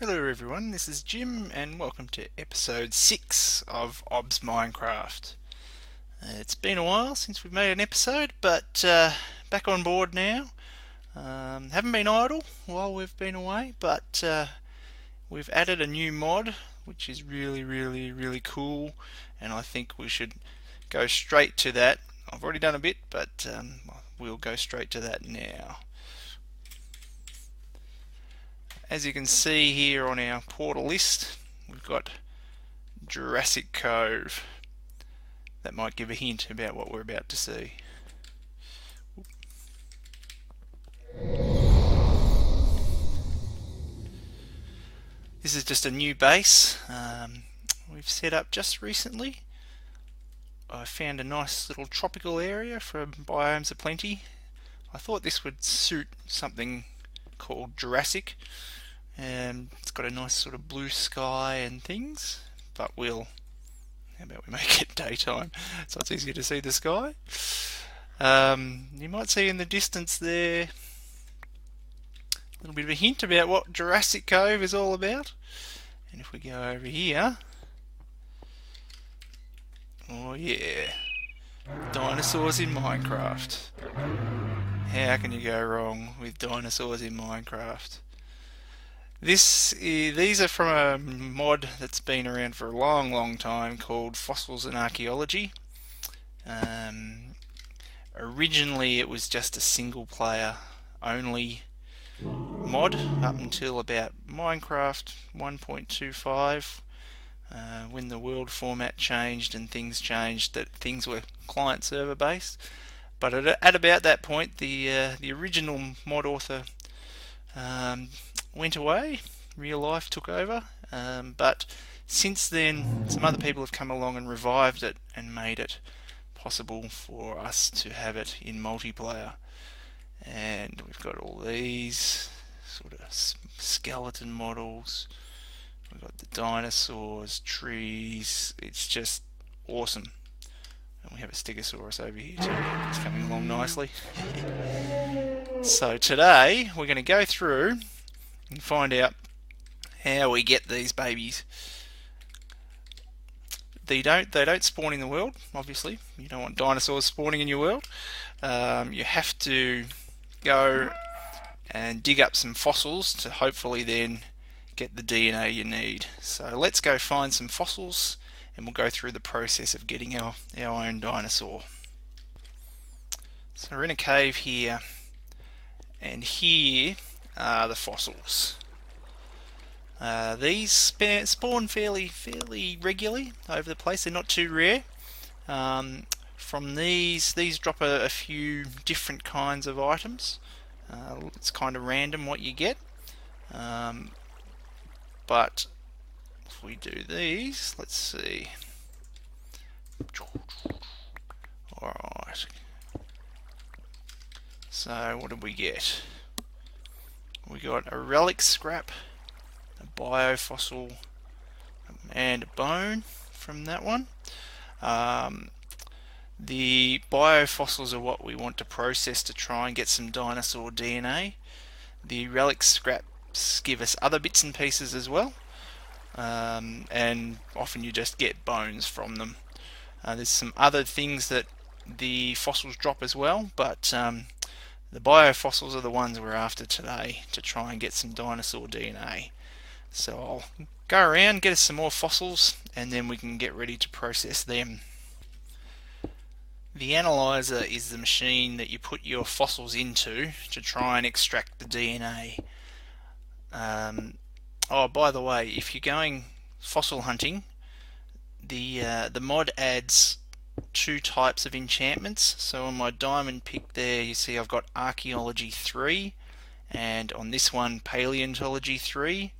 Hello everyone, this is Jim and welcome to episode 6 of OBS Minecraft. It's been a while since we've made an episode, but back on board now. Haven't been idle while we've been away, but we've added a new mod which is really cool, and I think we should go straight to that. I've already done a bit, but we'll go straight to that now. As you can see here on our portal list, we've got Jurassic Cove. That might give a hint about what we're about to see. This is just a new base we've set up just recently. I found a nice little tropical area for biomes aplenty. I thought this would suit something called Jurassic. It's got a nice sort of blue sky and things, but how about we make it daytime so it's easier to see the sky. You might see in the distance there a little bit of a hint about what Jurassic Cove is all about. And if we go over here, oh yeah, dinosaurs in Minecraft. How can you go wrong with dinosaurs in Minecraft? These are from a mod that's been around for a long time called Fossils and Archaeology. Originally it was just a single player only mod up until about Minecraft 1.25, when the world format changed and things changed, that things were client server based. But at about that point the original mod author went away, real life took over, but since then some other people have come along and revived it and made it possible for us to have it in multiplayer. And we've got all these sort of skeleton models, we've got the dinosaurs, trees, it's just awesome. And we have a Stegosaurus over here too, it's coming along nicely. So today we're going to go through and find out how we get these babies. They don't spawn in the world, obviously. You don't want dinosaurs spawning in your world. You have to go and dig up some fossils to hopefully then get the DNA you need. So let's go find some fossils and we'll go through the process of getting our own dinosaur. So we're in a cave here, and here are the fossils. These spawn fairly regularly over the place. They're not too rare. From these drop a few different kinds of items. It's kind of random what you get. But if we do these, let's see. Alright. So what did we get? We got a relic scrap, a biofossil, and a bone from that one. The biofossils are what we want to process to try and get some dinosaur DNA. The relic scraps give us other bits and pieces as well, and often you just get bones from them. There's some other things that the fossils drop as well, but the biofossils are the ones we're after today to try and get some dinosaur DNA. So I'll go around, get us some more fossils, and then we can get ready to process them. The analyzer is the machine that you put your fossils into to try and extract the DNA. Oh, by the way, if you're going fossil hunting, the mod adds two types of enchantments. So on my diamond pick there, you see I've got Archaeology 3, and on this one Paleontology 3.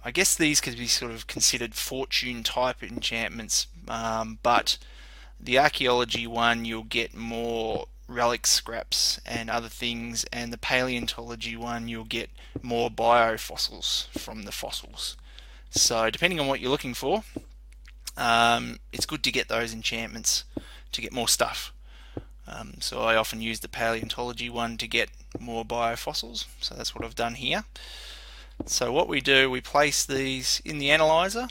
I guess these could be sort of considered fortune type enchantments, but the Archaeology one you'll get more relic scraps and other things, and the Paleontology one you'll get more biofossils from the fossils. So depending on what you're looking for, it's good to get those enchantments to get more stuff. So I often use the Paleontology one to get more biofossils, so that's what I've done here. So what we do, we place these in the analyzer.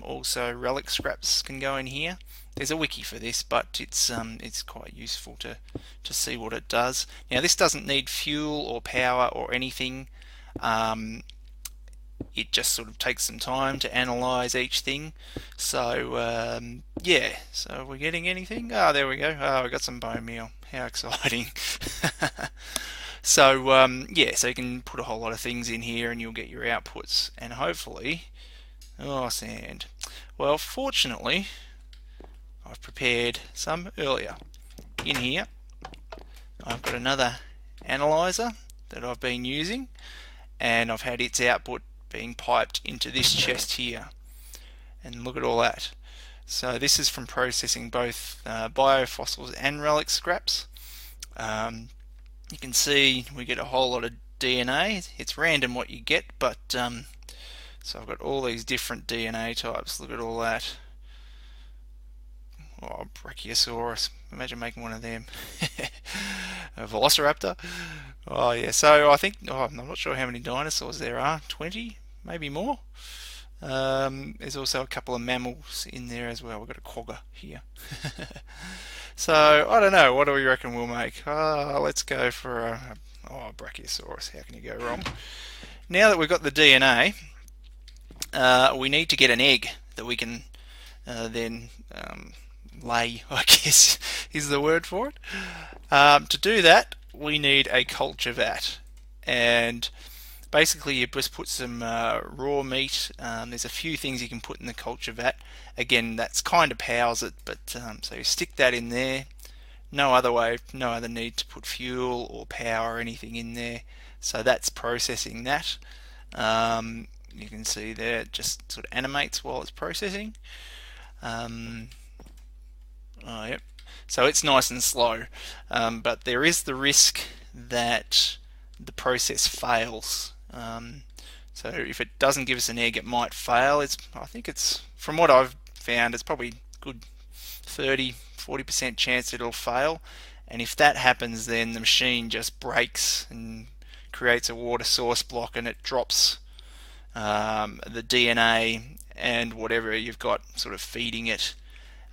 Also relic scraps can go in here. There's a wiki for this, but it's quite useful to see what it does. Now this doesn't need fuel or power or anything. It just sort of takes some time to analyze each thing. So yeah, so we're getting anything? Oh, there we go. Oh, we got some bone meal. How exciting. So yeah, so you can put a whole lot of things in here and you'll get your outputs, and hopefully, oh, sand. Well, fortunately, I've prepared some earlier. In here, I've got another analyzer that I've been using, and I've had its output being piped into this chest here. And look at all that. So this is from processing both biofossils and relic scraps. You can see we get a whole lot of DNA. It's random what you get, but so I've got all these different DNA types. Look at all that. Oh, Brachiosaurus. Imagine making one of them. A Velociraptor. Oh yeah. So I think I'm not sure how many dinosaurs there are. 20, maybe more. There's also a couple of mammals in there as well. We've got a quagga here. So I don't know. What do we reckon we'll make? Let's go for a Brachiosaurus. How can you go wrong? Now that we've got the DNA, we need to get an egg that we can then lay, I guess is the word for it. To do that, we need a culture vat, and basically you just put some raw meat. There's a few things you can put in the culture vat. Again, that's kind of powers it, but so you stick that in there. No other need to put fuel or power or anything in there. So that's processing that. You can see there it just sort of animates while it's processing. Oh, yep. So it's nice and slow, but there is the risk that the process fails. So if it doesn't give us an egg, it might fail. I think it's, from what I've found, it's probably good 30-40% chance it'll fail. And if that happens, then the machine just breaks and creates a water source block, and it drops the DNA and whatever you've got sort of feeding it.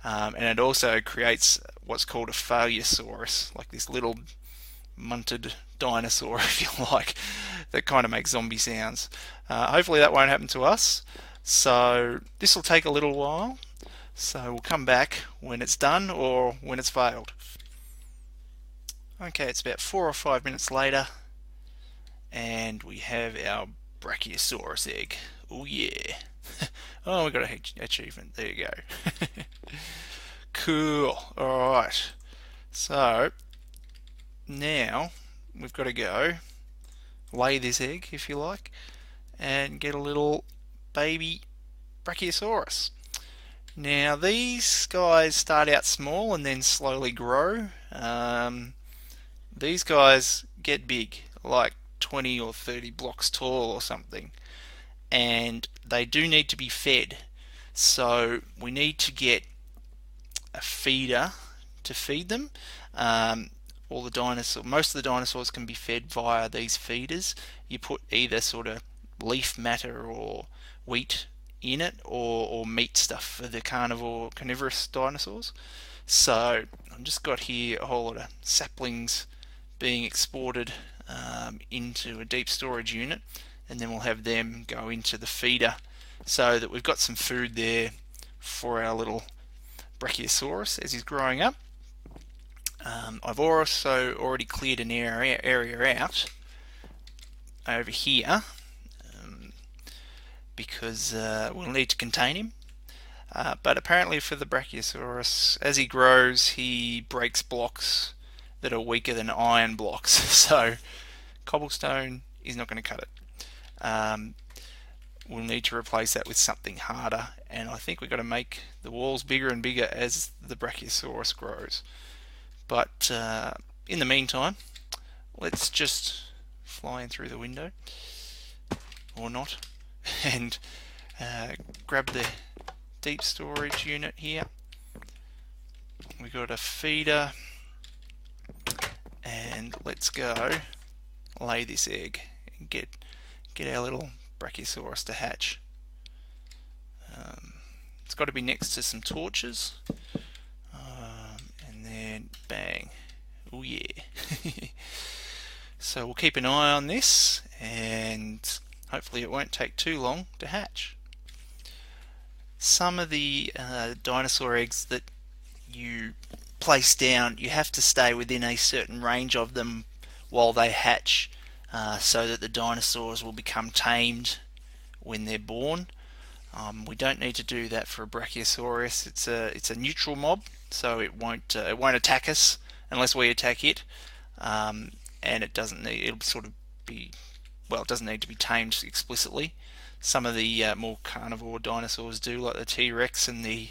And it also creates what's called a Brachiosaurus, like this little munted dinosaur, if you like, that kind of makes zombie sounds. Hopefully that won't happen to us. So this will take a little while. So we'll come back when it's done or when it's failed. Okay, it's about 4 or 5 minutes later, and we have our Brachiosaurus egg. Oh yeah. Oh, we got an achievement. There you go. Cool. Alright. So now we've got to go lay this egg, if you like, and get a little baby Brachiosaurus. Now these guys start out small and then slowly grow. These guys get big, like 20 or 30 blocks tall or something, and they do need to be fed. So we need to get a feeder to feed them. Most of the dinosaurs can be fed via these feeders. You put either sort of leaf matter or wheat in it, or meat stuff for the carnivorous dinosaurs. So I've just got here a whole lot of saplings being exported into a deep storage unit, and then we'll have them go into the feeder so that we've got some food there for our little Brachiosaurus as he's growing up. I've also already cleared an area out over here because we'll need to contain him. But apparently for the Brachiosaurus, as he grows, he breaks blocks that are weaker than iron blocks. So cobblestone is not going to cut it. We'll need to replace that with something harder, and I think we've got to make the walls bigger and bigger as the Brachiosaurus grows. But in the meantime, let's just fly in through the window, or not, and grab the deep storage unit here. We've got a feeder, and let's go lay this egg and get get our little Brachiosaurus to hatch. It's got to be next to some torches, and then bang. Oh yeah. So we'll keep an eye on this, and hopefully it won't take too long to hatch. Some of the dinosaur eggs that you place down, you have to stay within a certain range of them while they hatch, so that the dinosaurs will become tamed when they're born. We don't need to do that for a Brachiosaurus. It's a neutral mob, so it won't attack us unless we attack it, and it doesn't need it'll sort of be it doesn't need to be tamed explicitly. Some of the more carnivore dinosaurs do, like the T-Rex and the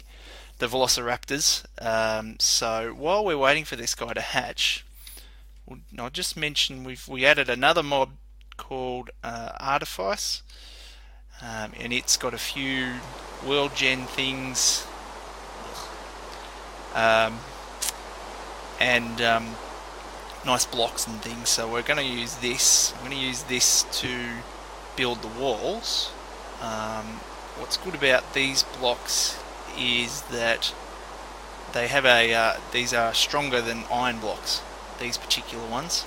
Velociraptors. So while we're waiting for this guy to hatch, I'll just mention we added another mob called Artifice, and it's got a few world gen things, and nice blocks and things. So we're going to use this. I'm going to use this to build the walls. What's good about these blocks is that they have these are stronger than iron blocks, these particular ones.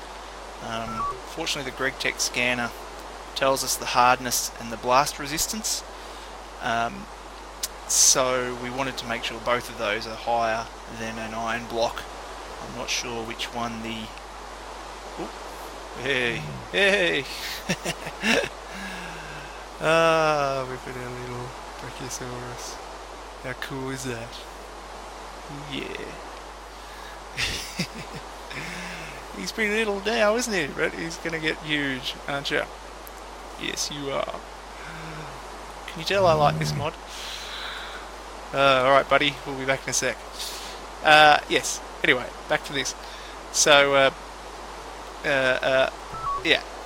Fortunately, the GregTech scanner tells us the hardness and the blast resistance, so we wanted to make sure both of those are higher than an iron block. I'm not sure which one the... Ooh, hey, hey! We've got our little Brachiosaurus. How cool is that? Yeah. He's pretty little now, isn't he? But he's going to get huge, aren't you? Yes, you are. Can you tell I like this mod? Alright, buddy. We'll be back in a sec. Yes. Anyway, back to this. So, yeah,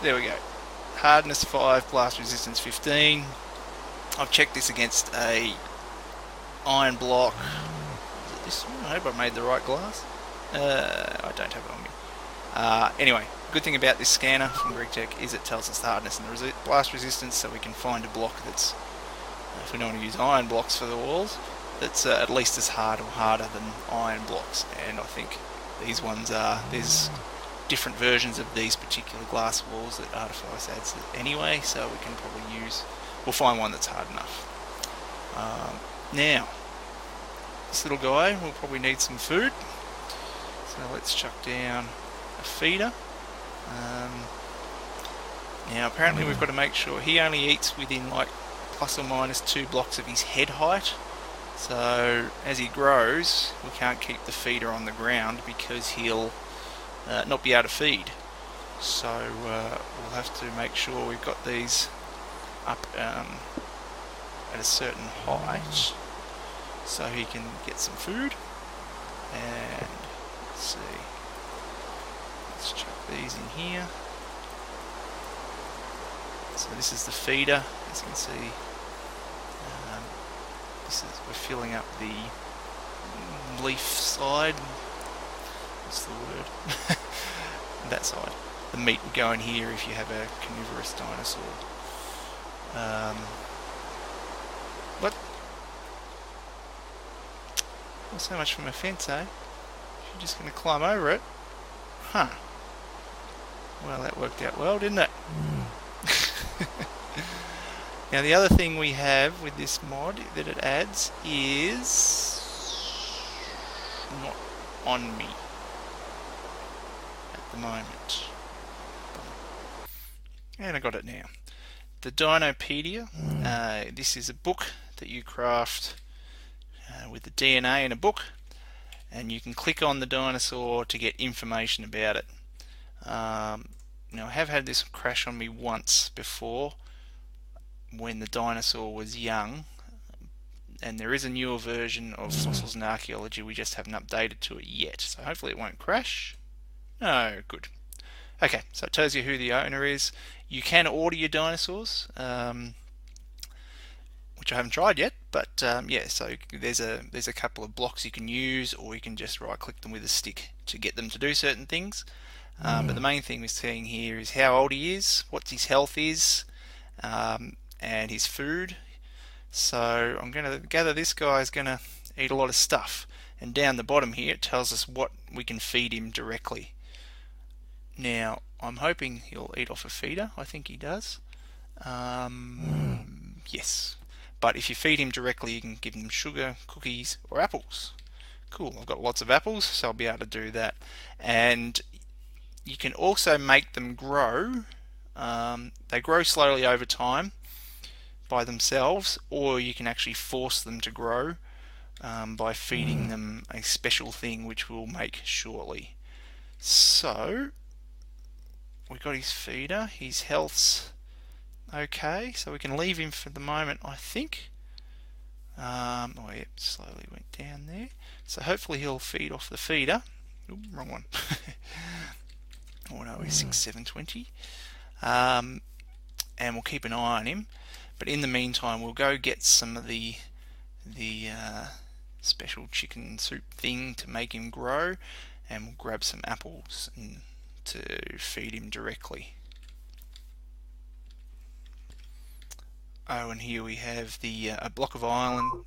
there we go. Hardness 5, blast resistance 15. I've checked this against a iron block. Is it this one? I hope I made the right glass. I don't have it on me. Anyway, good thing about this scanner from GregTech is it tells us the hardness and the blast resistance, so we can find a block that's, if we don't want to use iron blocks for the walls, that's at least as hard or harder than iron blocks. And I think these ones are, there's different versions of these particular glass walls that Artifice adds anyway, so we can probably we'll find one that's hard enough. Now, this little guy will probably need some food, so let's chuck down a feeder. Now apparently we've got to make sure he only eats within like plus or minus 2 blocks of his head height. So as he grows, we can't keep the feeder on the ground because he'll not be able to feed. So we'll have to make sure we've got these up at a certain height so he can get some food. And let's see, let's chuck these in here. So this is the feeder, as you can see. We're filling up the leaf side. What's the word? That side. The meat would go in here if you have a carnivorous dinosaur. What? Not so much from a fence, eh? You're just going to climb over it? Huh. Well, that worked out well, didn't it? Now the other thing we have with this mod that it adds is not on me at the moment. And I got it now. The Dinosaurpedia. This is a book that you craft with the DNA in a book, and you can click on the dinosaur to get information about it. Now I have had this crash on me once before, when the dinosaur was young, and there is a newer version of Fossils and Archaeology, we just haven't updated to it yet, so hopefully it won't crash. Oh, good. Okay, so it tells you who the owner is. You can order your dinosaurs, which I haven't tried yet, but yeah, so there's a couple of blocks you can use, or you can just right click them with a stick to get them to do certain things. But the main thing we're seeing here is how old he is, what his health is, and his food. So I'm going to gather this guy is going to eat a lot of stuff. And down the bottom here it tells us what we can feed him directly. Now I'm hoping he'll eat off a feeder. I think he does. Yes. But if you feed him directly, you can give him sugar, cookies, or apples. Cool, I've got lots of apples, so I'll be able to do that. And you can also make them grow. They grow slowly over time by themselves, or you can actually force them to grow by feeding them a special thing, which we'll make shortly. So, we got his feeder. His health's okay, so we can leave him for the moment, I think. Oh, yep, slowly went down there. So hopefully he'll feed off the feeder. Ooh, wrong one. Oh no, he's 6, 7, 20. And we'll keep an eye on him. But in the meantime, we'll go get some of the special chicken soup thing to make him grow, and we'll grab some apples to feed him directly. Oh, and here we have the a block of iron.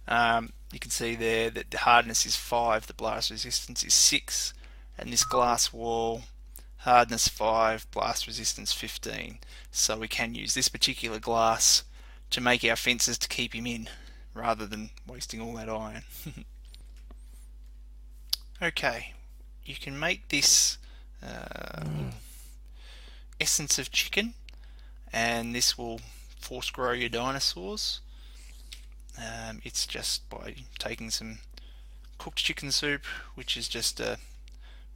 You can see there that the hardness is 5, the blast resistance is 6, and this glass wall, hardness 5, blast resistance 15. So we can use this particular glass to make our fences to keep him in, rather than wasting all that iron. Okay, you can make this essence of chicken, and this will force grow your dinosaurs. It's just by taking some cooked chicken soup, which is just a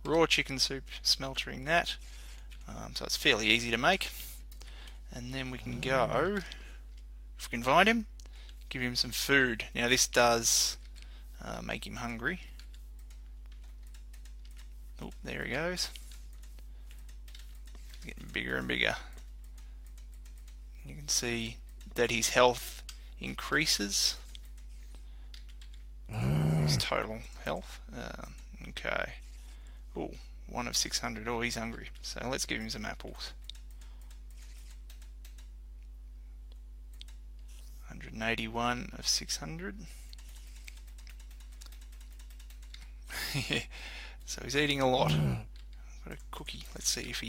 raw chicken soup, smeltering that. So it's fairly easy to make. And then we can go, if we can find him, give him some food. Now this does make him hungry. Oh, there he goes. Getting bigger and bigger. You can see that his health increases. His total health. Okay. Oh, 1 of 600. Oh, he's hungry. So let's give him some apples. 181 of 600. So he's eating a lot. I've got a cookie. Let's see if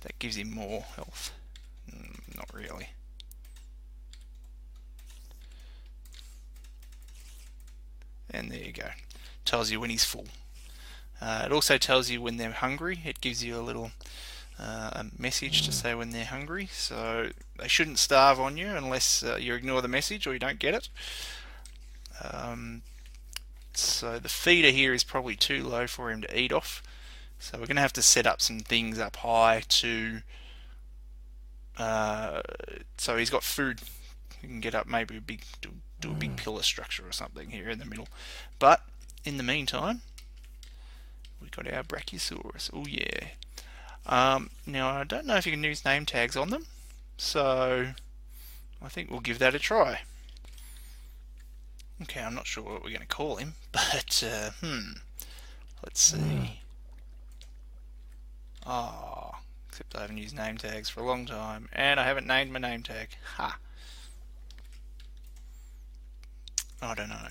that gives him more health. Not really. And there you go. Tells you when he's full. It also tells you when they're hungry. It gives you a little a message to say when they're hungry. So they shouldn't starve on you unless you ignore the message or you don't get it. So the feeder here is probably too low for him to eat off. So we're going to have to set up some things up high to so he's got food. You can get up maybe do a big pillar structure or something here in the middle. But in the meantime, we've got our Brachiosaurus. Oh yeah. Now I don't know if you can use name tags on them, so I think we'll give that a try. Okay, I'm not sure what we're going to call him, but let's see. Ah, except I haven't used name tags for a long time, and I haven't named my name tag. Ha! I don't know.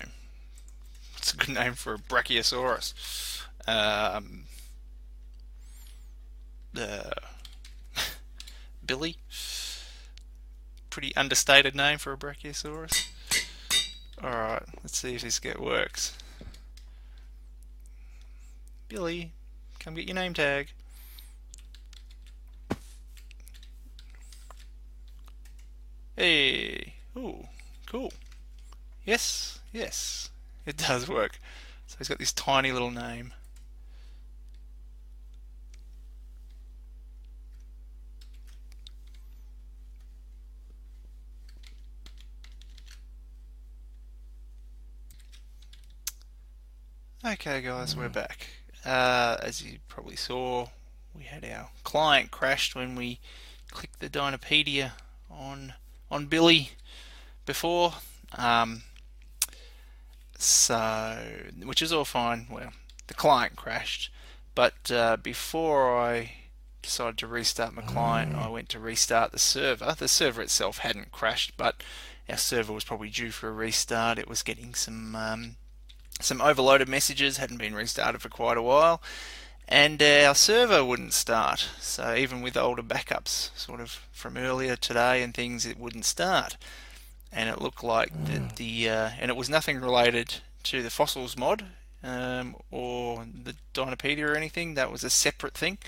What's a good name for a Brachiosaurus? Billy? Pretty understated name for a Brachiosaurus. Alright, let's see if this works. Billy, come get your name tag. Hey! Ooh, cool. Yes, yes, it does work. So he's got this tiny little name. Okay guys, we're back. As you probably saw, we had our client crashed when we clicked the Dinosaurpedia on Billy before. So, which is all fine. Well, the client crashed, but before I decided to restart my client, I went to restart the server. The server itself hadn't crashed, but our server was probably due for a restart. It was getting some overloaded messages, hadn't been restarted for quite a while, and our server wouldn't start. So even with older backups, sort of from earlier today and things, it wouldn't start. And it looked like that and it was nothing related to the fossils mod or the Dinosaurpedia or anything. That was a separate thing.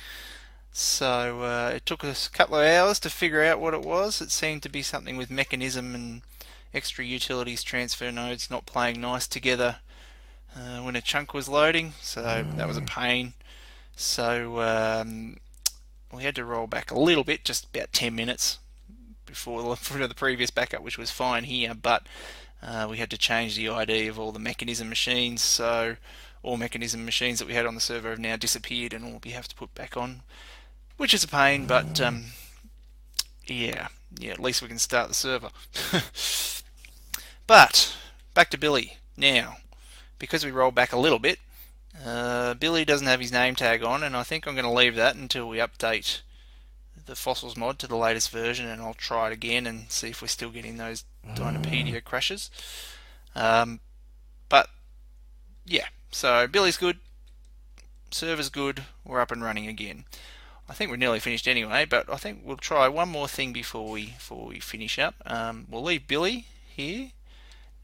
So it took us a couple of hours to figure out what it was. It seemed to be something with mechanism and extra utilities transfer nodes not playing nice together when a chunk was loading. So that was a pain. So we had to roll back a little bit, just about 10 minutes before the previous backup, which was fine here, but we had to change the ID of all the mechanism machines. So all mechanism machines that we had on the server have now disappeared and all we have to put back on, which is a pain, but yeah, at least we can start the server. But back to Billy now. Because we rolled back a little bit, Billy doesn't have his name tag on, and I think I'm going to leave that until we update the fossils mod to the latest version, and I'll try it again and see if we're still getting those Dinosaurpedia crashes. But yeah, so Billy's good, server's good, we're up and running again. I think we're nearly finished anyway, but I think we'll try one more thing before we finish up. We'll leave Billy here,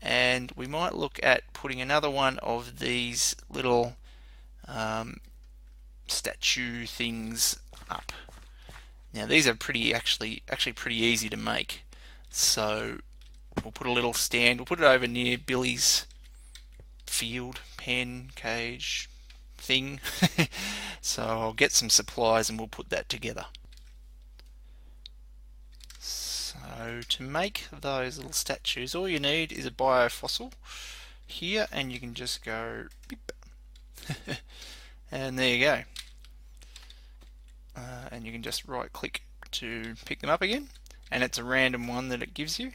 and we might look at putting another one of these little statue things up. Now these are actually pretty easy to make. So we'll put a little stand, we'll put it over near Billy's field, pen, cage thing. So I'll get some supplies and we'll put that together. So to make those little statues, all you need is a biofossil here, and you can just go beep, and there you go. And you can just right click to pick them up again, and it's a random one that it gives you.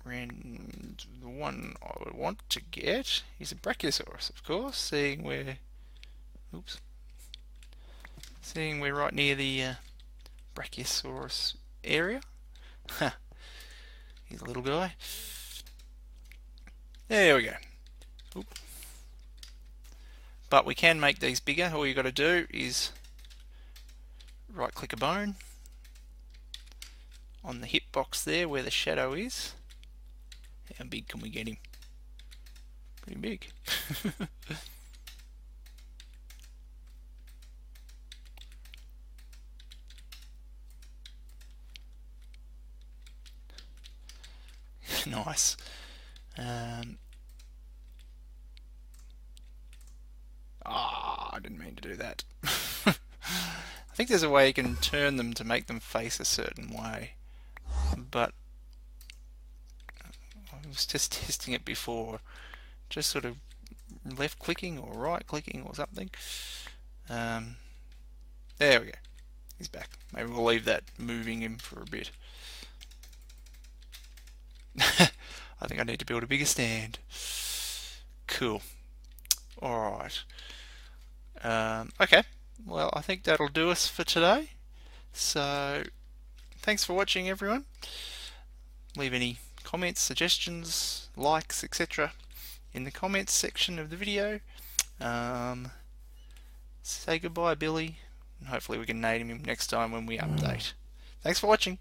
The one I would want to get is a Brachiosaurus, of course, seeing we're right near the Brachiosaurus area. He's a little guy. There we go. Oop. But we can make these bigger. All you got to do is right click a bone on the hitbox there where the shadow is. How big can we get him? Pretty big. Nice. I didn't mean to do that. I think there's a way you can turn them to make them face a certain way, but I was just testing it before, just sort of left clicking or right clicking or something. There we go, he's back. Maybe we'll leave that moving him for a bit. I think I need to build a bigger stand. Cool. Alright. Okay, well I think that'll do us for today. So thanks for watching everyone. Leave any comments, suggestions, likes, etc. in the comments section of the video. Say goodbye Billy, and hopefully we can name him next time when we update. Thanks for watching.